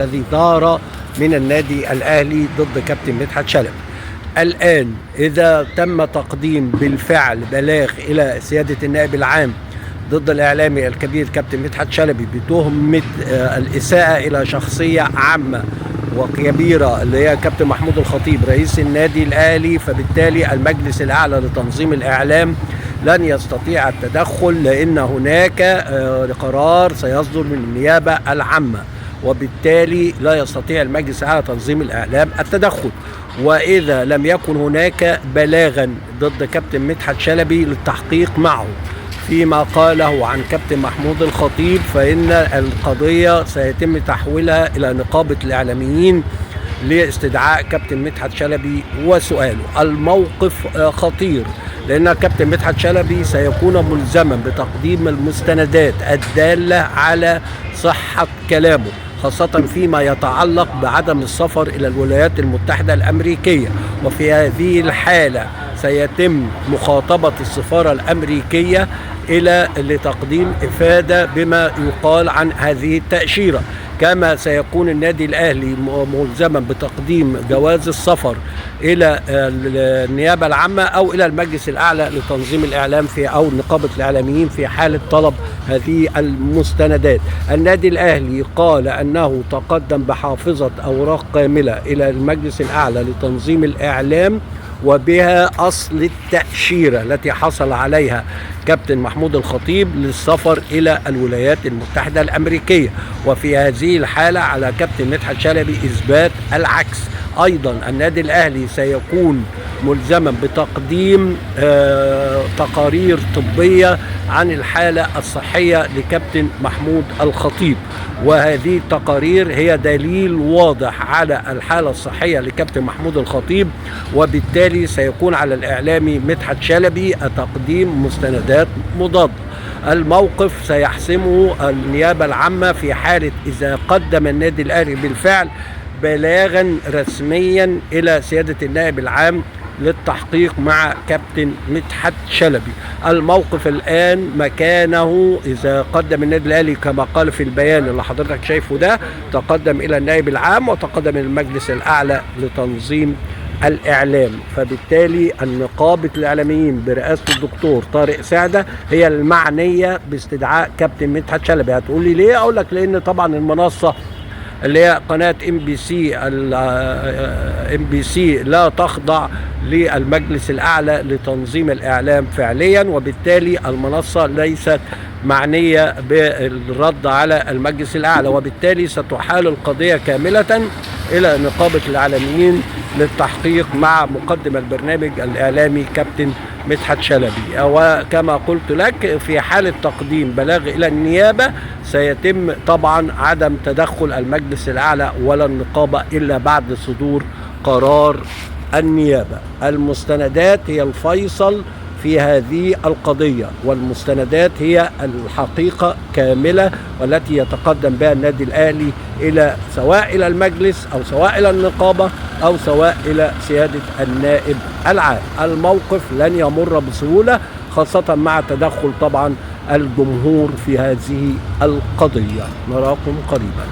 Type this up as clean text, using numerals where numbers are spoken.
الذي دار من النادي الأهلي ضد كابتن مدحت شلبي. الآن إذا تم تقديم بالفعل بلاغ إلى سيادة النائب العام ضد الإعلامي الكبير كابتن مدحت شلبي بتهمة الإساءة إلى شخصية عامة وكبيرة اللي هي كابتن محمود الخطيب رئيس النادي الأهلي، فبالتالي المجلس الأعلى لتنظيم الإعلام لن يستطيع التدخل، لأن هناك قرار سيصدر من النيابة العامة، وبالتالي لا يستطيع المجلس الأعلى لتنظيم الإعلام التدخل. وإذا لم يكن هناك بلاغا ضد كابتن مدحت شلبي للتحقيق معه فيما قاله عن كابتن محمود الخطيب، فإن القضية سيتم تحويلها إلى نقابة الإعلاميين لاستدعاء كابتن مدحت شلبي وسؤاله. الموقف خطير، لأن كابتن مدحت شلبي سيكون ملزما بتقديم المستندات الدالة على صحة كلامه، خاصة فيما يتعلق بعدم السفر إلى الولايات المتحدة الأمريكية. وفي هذه الحالة سيتم مخاطبة السفارة الأمريكية لتقديم إفادة بما يقال عن هذه التأشيرة، كما سيكون النادي الأهلي ملزما بتقديم جواز السفر إلى النيابة العامة أو إلى المجلس الأعلى لتنظيم الإعلام أو نقابة الإعلاميين في حالة طلب هذه المستندات. النادي الأهلي قال أنه تقدم بحافظة أوراق كاملة إلى المجلس الأعلى لتنظيم الإعلام، وبها أصل التأشيرة التي حصل عليها كابتن محمود الخطيب للسفر إلى الولايات المتحدة الأمريكية. وفي هذه الحالة على كابتن مدحت شلبي إثبات العكس. أيضا النادي الأهلي سيكون ملزما بتقديم تقارير طبية عن الحالة الصحية لكابتن محمود الخطيب، وهذه التقارير هي دليل واضح على الحالة الصحية لكابتن محمود الخطيب، وبالتالي سيكون على الإعلامي مدحت شلبي تقديم مستندات مضادة. الموقف سيحسمه النيابة العامة في حالة إذا قدم النادي الأهلي بالفعل بلاغا رسميا إلى سيادة النائب العام للتحقيق مع كابتن مدحت شلبي. الموقف الآن مكانه إذا قدم النادي الأهلي كما قال في البيان اللي حضرتك شايفه ده، تقدم إلى النائب العام وتقدم إلى المجلس الأعلى لتنظيم الإعلام، فبالتالي النقابة الإعلاميين برئاسة الدكتور طارق سعدة هي المعنية باستدعاء كابتن مدحت شلبي. هتقول لي ليه؟ أقول لك لأن طبعا المنصة اللي هي قناة MBC لا تخضع للمجلس الأعلى لتنظيم الإعلام فعليا، وبالتالي المنصة ليست معنية بالرد على المجلس الأعلى، وبالتالي ستحال القضية كاملة إلى نقابة الإعلاميين للتحقيق مع مقدم البرنامج الإعلامي كابتن مدحت شلبي. وكما قلت لك في حالة تقديم بلاغ إلى النيابة سيتم طبعا عدم تدخل المجلس الأعلى ولا النقابة إلا بعد صدور قرار النيابة. المستندات هي الفيصل في هذه القضية، والمستندات هي الحقيقة كاملة والتي يتقدم بها النادي الأهلي سواء إلى المجلس أو سواء إلى النقابة أو سواء إلى سيادة النائب العام. الموقف لن يمر بسهولة، خاصة مع تدخل طبعا الجمهور في هذه القضية. نراكم قريبا.